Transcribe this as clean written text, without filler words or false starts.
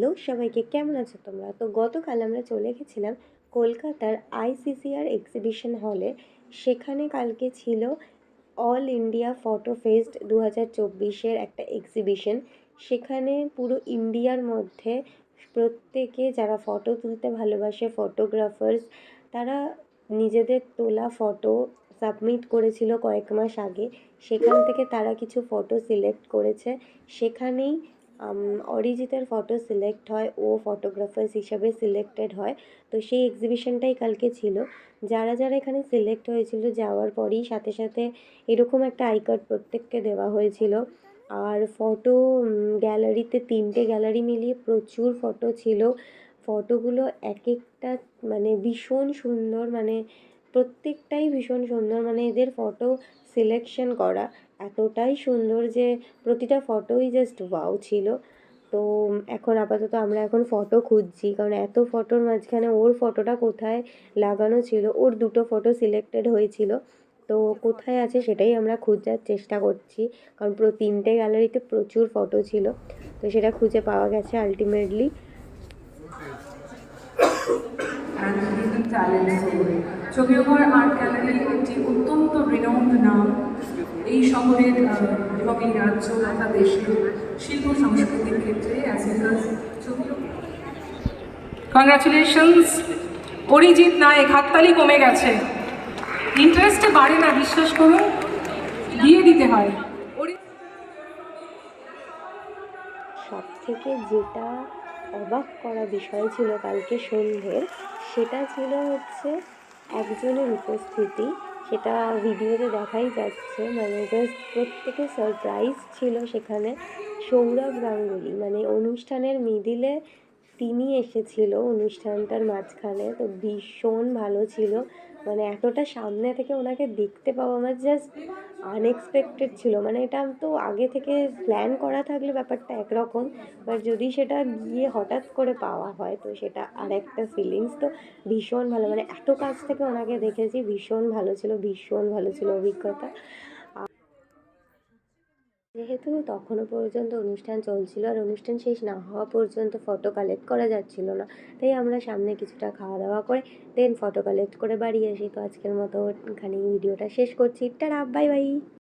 Hello সবাইকে, কেমন আছো তোমরা? তো গতকাল আমরা চলে গেছিলাম কলকাতার আইসিসিআর এক্সিবিশন হলে। সেখানে কালকে ছিল অল ইন্ডিয়া ফটো ফেস্ট 2024-এর একটা এক্সিবিশন। সেখানে পুরো ইন্ডিয়ার মধ্যে প্রত্যেকে যারা ফটো তুলতে ভালোবাসে, ফটোগ্রাফার্স, তারা নিজেদের তোলা ফটো সাবমিট করেছিল কয়েক মাস আগে। সেখান থেকে তারা কিছু ফটো সিলেক্ট করেছে। সেখানেই অরিজিতের ফটো সিলেক্ট হয়, ও ফটোগ্রাফার্স হিসাবে সিলেক্টেড হয়। তো সেই এক্সিবিশনটাই কালকে ছিল। যারা যারা এখানে সিলেক্ট হয়েছিল, যাওয়ার পরেই সাথে সাথে এরকম একটা আই কার্ড প্রত্যেককে দেওয়া হয়েছিল। আর ফটো গ্যালারিতে 3টে গ্যালারি মিলিয়ে প্রচুর ফটো ছিল। ফটোগুলো এক একটা মানে ভীষণ সুন্দর, মানে প্রত্যেকটাই ভীষণ সুন্দর। মানে এদের ফটো সিলেকশন করা এতটাই সুন্দর যে প্রতিটা ফটোই জাস্ট ওয়াও ছিল। তো এখন আপাতত আমরা এখন ফটো খুঁজছি, কারণ এত ফটোর মাঝখানে ওর ফটোটা কোথায় লাগানো ছিল। ওর 2টো ফটো সিলেক্টেড হয়েছিল, তো কোথায় আছে সেটাই আমরা খোঁজার চেষ্টা করছি, কারণ 3টে গ্যালারিতে প্রচুর ফটো ছিল। তো সেটা খুঁজে পাওয়া গেছে আলটিমেটলি। ছবিওঘর আর্ট গ্যালারি একটি অত্যন্ত রিনাউন্ড নাম এই শহরের এবং এই রাজ্য তথা দেশের শিল্প সংস্কৃতির ক্ষেত্রে। কংগ্রাচুলেশনস অরিজিৎ নায়েক। হাততালি কমে গেছে, ইন্টারেস্টে বাড়ে না, বিশ্বাস করুন, দিয়ে দিতে হয়। সব থেকে যেটা অবাক করা বিষয় ছিল কালকে সন্ধ্যের, সেটা ছিল হচ্ছে একজনের উপস্থিতি। সেটা ভিডিওতে দেখাই যাচ্ছে, মানে জাস্ট প্রত্যেকে সারপ্রাইজ ছিল সেখানে। সৌরভ গাঙ্গুলি, মানে অনুষ্ঠানের মিডিলে তিনি এসেছিল অনুষ্ঠানটার মাঝখানে। তো ভীষণ ভালো ছিল, মানে এতটা সামনে থেকে ওনাকে দেখতে পাওয়া আমার জাস্ট আনএক্সপেক্টেড ছিল। মানে এটা তো আগে থেকে প্ল্যান করা থাকলে ব্যাপারটা একরকম, বাট যদি সেটা গিয়ে হঠাৎ করে পাওয়া হয় তো সেটা আর একটা ফিলিংস। তো ভীষণ ভালো, মানে এত কাছ থেকে ওনাকে দেখেছি, ভীষণ ভালো ছিল, ভীষণ ভালো ছিল অভিজ্ঞতা। যেহেতু তখনও পর্যন্ত অনুষ্ঠান চলছিল আর অনুষ্ঠান শেষ না হওয়া পর্যন্ত ফটো কালেক্ট করা যাচ্ছিল না, তাই আমরা সামনে কিছুটা খাওয়া দাওয়া করে দেন ফটো কালেক্ট করে বাড়ি আসি। তো আজকের মতো এখানেই ভিডিওটা শেষ করছি। Tata, bye bye.